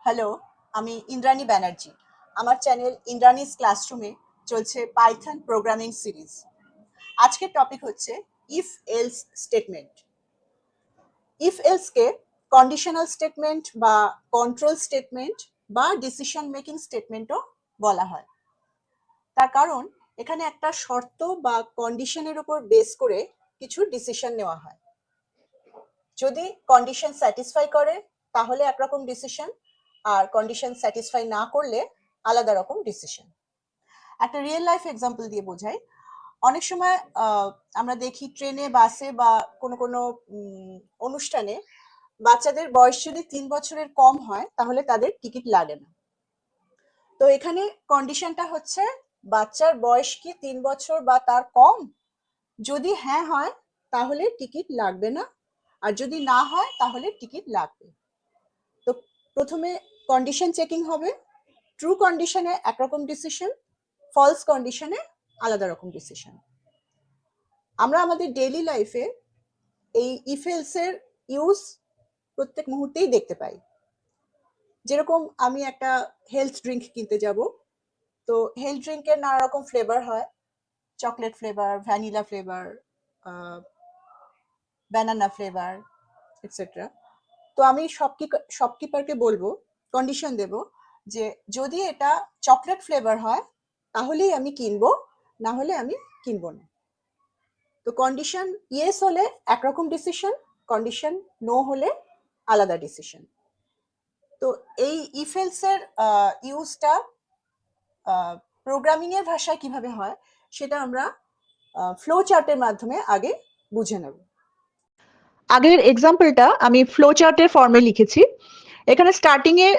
Hello, আমি ইন্দ্রাণী ব্যানার্জি। আমার channel Indrani's ক্লাসরুমে চলছে পাইথন প্রোগ্রামিং সিরিজ। আজকের টপিক হচ্ছে ইফ এলস স্টেটমেন্ট। ইফ এলসকে কন্ডিশনাল স্টেটমেন্ট বা কন্ট্রোল স্টেটমেন্ট বা ডিসিশন মেকিং স্টেটমেন্টও বলা হয়। তার কারণ এখানে একটা শর্ত বা কন্ডিশনের উপর বেস করে কিছু ডিসিশন নেওয়া হয়। যদি কন্ডিশন স্যাটিসফাই করে তাহলে একরকম ডিসিশন, আর কন্ডিশন স্যাটিসফাই না করলে আলাদা রকম ডিসিশন। একটা রিয়েল লাইফ এক্সাম্পল দিয়ে বোঝাই। অনেক সময় আমরা দেখি ট্রেনে, বাসে বা কোনো কোনো অনুষ্ঠানে বাচ্চাদের বয়স যদি 3 বছরের কম হয় তাহলে তাদের টিকিট লাগে না। তো এখানে কন্ডিশনটা হচ্ছে বাচ্চার বয়স কি 3 বছর বা তার কম। যদি হ্যাঁ হয় তাহলে টিকিট লাগবে না, আর যদি না হয় তাহলে টিকিট লাগবে। তো প্রথমে কন্ডিশন চেকিং হবে। ট্রু কন্ডিশনে একরকম ডিসিশন, ফলস কন্ডিশনে আলাদা রকম ডিসিশন। আমরা আমাদের ডেইলি লাইফে এই ইফ এলস এর ইউজ প্রত্যেক মুহূর্তেই দেখতে পাই। যেরকম আমি একটা হেলথ ড্রিঙ্ক কিনতে যাব, তো হেলথ ড্রিঙ্কের নানা রকম ফ্লেভার হয়, chocolate flavour, vanilla flavour, banana flavour, etcetera. তো আমি শপকিপারকে বলবো, কন্ডিশন দেব যে যদি এটা চকলেট ফ্লেভার হয় তাহলেই আমি কিনবো, না হলে আমি কিনবো না। তো কন্ডিশন ইয়েস হলে একরকম ডিসিশন, কন্ডিশন নো হলে আলাদা ডিসিশন। তো এই ইফ এলস এর ইউজটা প্রোগ্রামিং এর ভাষায় কিভাবে হয় সেটা আমরা ফ্লো চার্টের মাধ্যমে আগে বুঝে নেব। আগের এক্সাম্পলটা আমি ফ্লো চার্টের ফর্মে লিখেছি। এখানে স্টার্টিং এ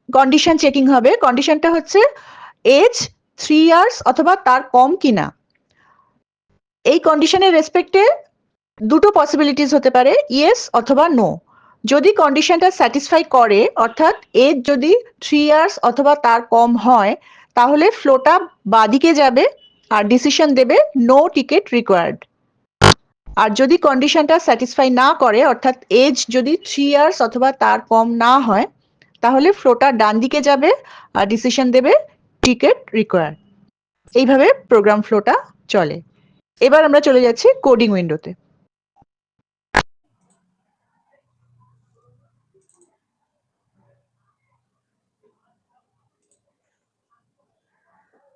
কন্ডিশন চেকিং হবে। কন্ডিশনটা হচ্ছে এজ 3 ইয়ার্স অথবা তার কম কিনা। এই কন্ডিশনের রেসপেক্টে দুটো পসিবিলিটিস হতে পারে, ইয়েস অথবা নো। যদি কন্ডিশনটা স্যাটিসফাই করে, অর্থাৎ এজ যদি 3 ইয়ার্স অথবা তার কম হয়, তাহলে ফ্লোটা বাদিকে যাবে আর ডিসিশন দেবে নো টিকিট রিকোয়ার্ড। আর যদি কন্ডিশনটা স্যাটিসফাই না করে, অর্থাৎ এজ যদি 3 ইয়ার্স অথবা তার কম না হয়, তাহলে ফ্লোটা ডান দিকে যাবে আর ডিসিশন দেবে টিকিট রিকোয়ার্ড। এইভাবে প্রোগ্রাম ফ্লোটা চলে। এবার আমরা চলে যাচ্ছি কোডিং উইন্ডোতে।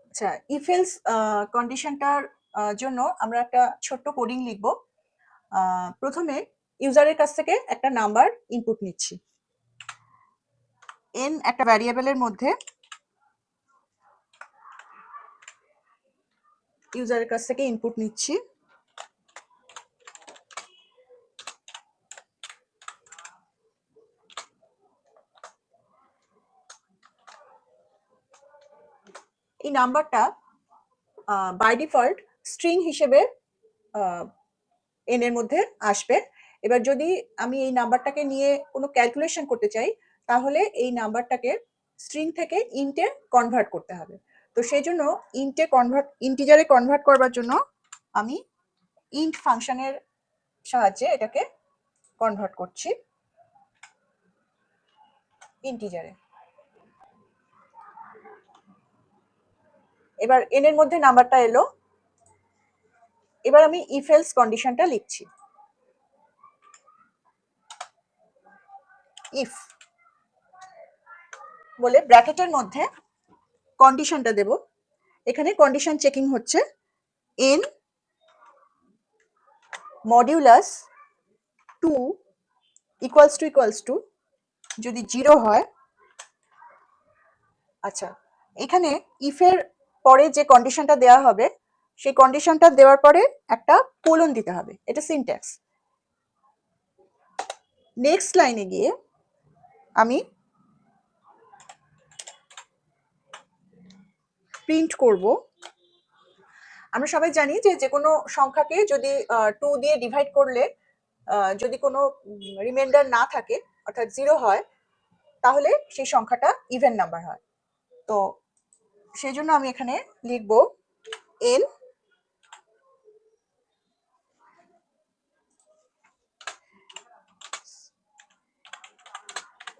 আচ্ছা, ইফ এলস কন্ডিশনটার জন্য আমরা একটা ছোট্ট কোডিং লিখব। প্রথমে ইউজারের কাছ থেকে একটা নাম্বার ইনপুট নিচ্ছি। এন একটা ভ্যারিয়েবলের মধ্যে ইউজারের কাছ থেকে ইনপুট নিচ্ছি। এই নাম্বারটা বাই ডিফল্ট স্ট্রিং হিসেবে এন এর মধ্যে আসবে। এবার যদি আমি এই নাম্বারটাকে নিয়ে কোনো ক্যালকুলেশন করতে চাই তাহলে এই নাম্বারটাকে স্ট্রিং থেকে ইন্টে কনভার্ট করতে হবে। তো সেই জন্য ইন্টিজারে কনভার্ট করবার জন্য আমি ইন্ট ফাংশনের সাহায্যে এটাকে কনভার্ট করছি ইন্টিজারে। এবার এন এর মধ্যে নাম্বারটা এলো। এবার আমি ইফ এলস কন্ডিশনটা লিখছি। ইফ বলে ব্র্যাকেটের মধ্যে কন্ডিশনটা দেব। এখানে কন্ডিশন চেকিং হচ্ছে এন মডিউলাস 2 ইকুয়ালস টু যদি 0 হয়। আচ্ছা, এখানে ইফের পরে যে কন্ডিশনটা দেওয়া হবে সেই কন্ডিশনটা দেওয়ার পরে একটা কোলন দিতে হবে, এটা সিনট্যাক্স। নেক্সট লাইনে গিয়ে আমি প্রিন্ট করব। আমরা সবাই জানি যে যে কোনো সংখ্যাকে যদি 2 দিয়ে ডিভাইড করলে যদি কোনো রিমাইন্ডার না থাকে, অর্থাৎ 0 হয়, তাহলে সেই সংখ্যাটা ইভেন নাম্বার হয়। তো সেই জন্য আমি এখানে লিখব N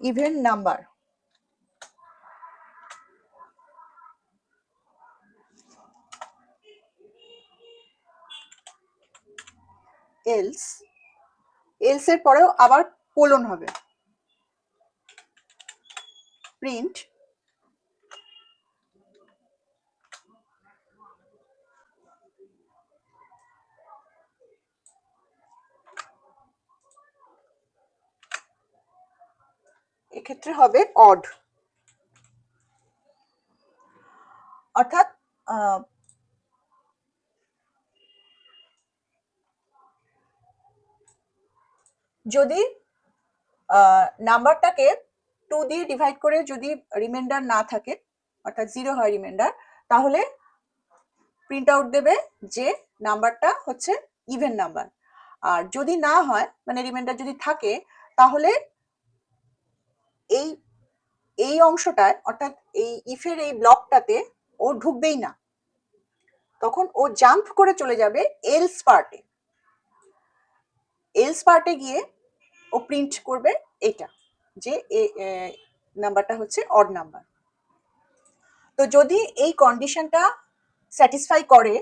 even number. Else, else এর পরেও আবার কোলন হবে, প্রিন্ট এক্ষেত্রে হবে অড, অর্থাৎ যদি নাম্বারটাকে 2 দিয়ে ডিভাইড করে যদি রিমাইন্ডার না থাকে, অর্থাৎ 0 হয় রিমাইন্ডার, তাহলে প্রিন্ট আউট দেবে যে নাম্বারটা হচ্ছে ইভেন নাম্বার। আর যদি না হয়, মানে রিমাইন্ডার যদি থাকে, তাহলে এই এই অংশটায়, অর্থাৎ এই ইফের এই ব্লকটাতে ও ঢুকবেই না, তখন ও জাম্প করে চলে যাবে এলস পার্টে। এলস পার্টে গিয়ে ও প্রিন্ট করবে এটা, যে নাম্বারটা হচ্ছে অড নাম্বার। তো যদি এই কন্ডিশনটা স্যাটিসফাই করে,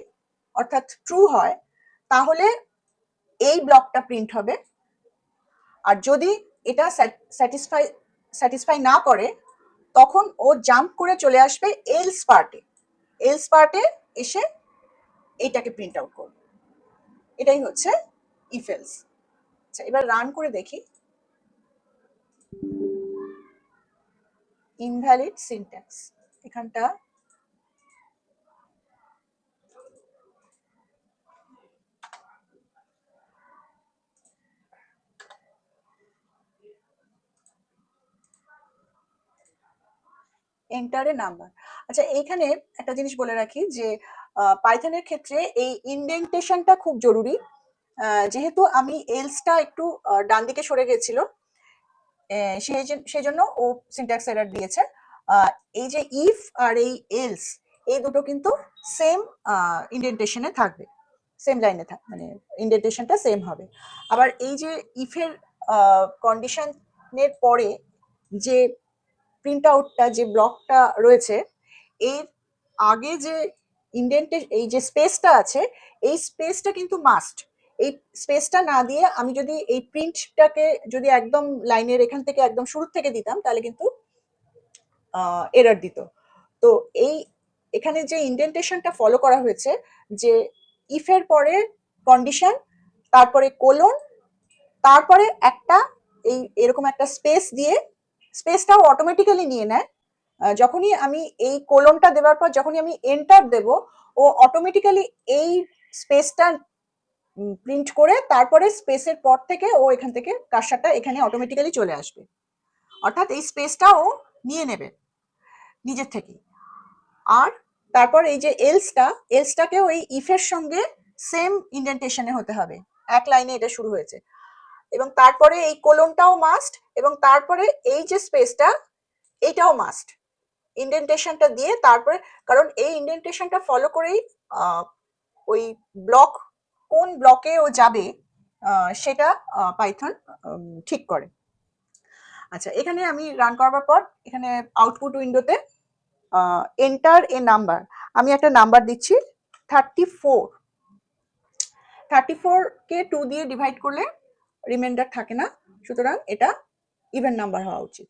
অর্থাৎ ট্রু হয়, তাহলে এই ব্লকটা প্রিন্ট হবে। আর যদি এটা স্যাটিসফাই না করে, তখন ও জাম্প করে চলে আসবে এলস পার্টে। এলস পার্টে এসে এইটাকে প্রিন্ট আউট করবে। এটাই হচ্ছে ইফ এলস। আচ্ছা, এবার রান করে দেখি। ইনভ্যালিড সিনট্যাক্স, এখানটা এন্টার এ নাম্বার। আচ্ছা, এইখানে একটা জিনিস বলে রাখি যে পাইথনের ক্ষেত্রে এই ইনডেন্টেশনটা খুব জরুরি। যেহেতু আমি এলসটা একটু ডান দিকে সরে গেছিল, সেই জন্য ও সিনট্যাক্স এরর দিয়েছে। এই যে ইফ আর এই এলস, এই দুটো কিন্তু সেম ইনডেন্টেশনে থাকবে, সেম লাইনে মানে ইনডেন্টেশনটা সেম হবে। আবার এই যে ইফের কন্ডিশনের পরে যে প্রিন্ট আউটটা, যে ব্লকটা রয়েছে, এর আগে যে এই যে স্পেসটা আছে, এই স্পেসটা কিন্তু মাস্ট। এই স্পেসটা না দিয়ে আমি যদি এই প্রিন্টটাকে যদি একদম লাইনের এখান থেকে একদম শুরু থেকে দিতাম, তাহলে কিন্তু এরর দিত। তো এখানে যে ইনডেন্টেশনটা ফলো করা হয়েছে, যে ইফের পরে কন্ডিশন, তারপরে কোলন, তারপরে একটা এরকম একটা স্পেস দিয়ে, স্পেসটাও অটোমেটিক্যালি নিয়ে নেয়। যখনই আমি এই কোলনটা দেওয়ার পর যখনই আমি এন্টার দেব, ও অটোমেটিক্যালি এই স্পেসটা প্রিন্ট করে তারপরে স্পেসের পর থেকে ও এখান থেকে কার্সারটা এখানে অটোমেটিক্যালি চলে আসবে, অর্থাৎ এই স্পেসটা ও নিয়ে নেবে নিজের থেকেই। আর তারপর এই যে এলসটাকেও এই ইফের সঙ্গে সেম ইনডেন্টেশনে হতে হবে, এক লাইনে এটা শুরু হয়েছে, এবং তারপরে এই কোলনটাও মাস্ট, এবং তারপরে এই যে স্পেসটা, এইটাও মাস্ট ইনডেন্টেশনটা দিয়ে তারপরে, কারণ এই ইনডেন্টেশনটা ফলো করেই ওই ব্লক, কোন ব্লকে ও যাবে সেটা পাইথন ঠিক করে। আচ্ছা, এখানে আমি রান করবার পর এখানে আউটপুট উইন্ডোতে এন্টার এ নাম্বার, আমি একটা নাম্বার দিচ্ছি 34। 34কে 2 দিয়ে ডিভাইড করলে রিমাইন্ডার থাকে না, সুতরাং এটা ইভেন নাম্বার হওয়া উচিত।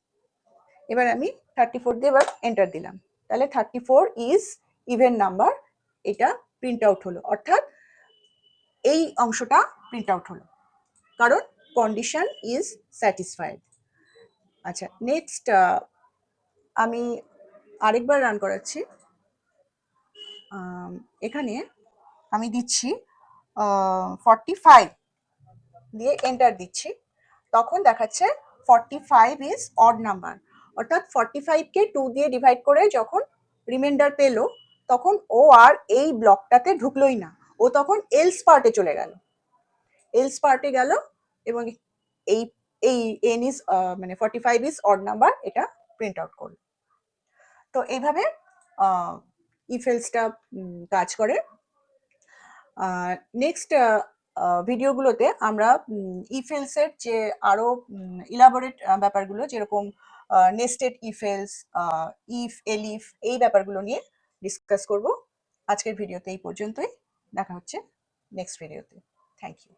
এবার আমি 34 দিয়ে এবার এন্টার দিলাম, তাহলে 34 ইজ ইভেন নাম্বার, এটা প্রিন্ট আউট হলো, অর্থাৎ এই অংশটা প্রিন্ট আউট হলো, কারণ কন্ডিশন ইজ স্যাটিসফাইড। আচ্ছা, নেক্সট আমি আরেকবার রান করাচ্ছি। এখানে আমি দিচ্ছি 45 দিয়ে এন্টার দিচ্ছি, তখন দেখাচ্ছে 45 ইজ অড নাম্বার, অর্থাৎ 45কে 2 দিয়ে ডিভাইড করে যখন রিমাইন্ডার পেলো, তখন ও আর এই ব্লকটাতে ঢুকলোই না, ও তখন এলস পার্টে চলে গেল, এলস পার্টে গেল এবং এই এই এন ইজ মানে 45 ইজ অড নাম্বার, এটা প্রিন্ট আউট করলো। তো এইভাবে ইফ এলসটা কাজ করে। নেক্সট ভিডিওগুলোতে আমরা ইফ এলসের যে আরো ইলাবোরেট ব্যাপারগুলো, যেরকম নেস্টেড ইফ এলস, ইফ এলিফ, এই ব্যাপারগুলো নিয়ে ডিসকাস করব। আজকের ভিডিওতে এই পর্যন্তই, দেখা হচ্ছে নেক্সট ভিডিওতে। Thank you.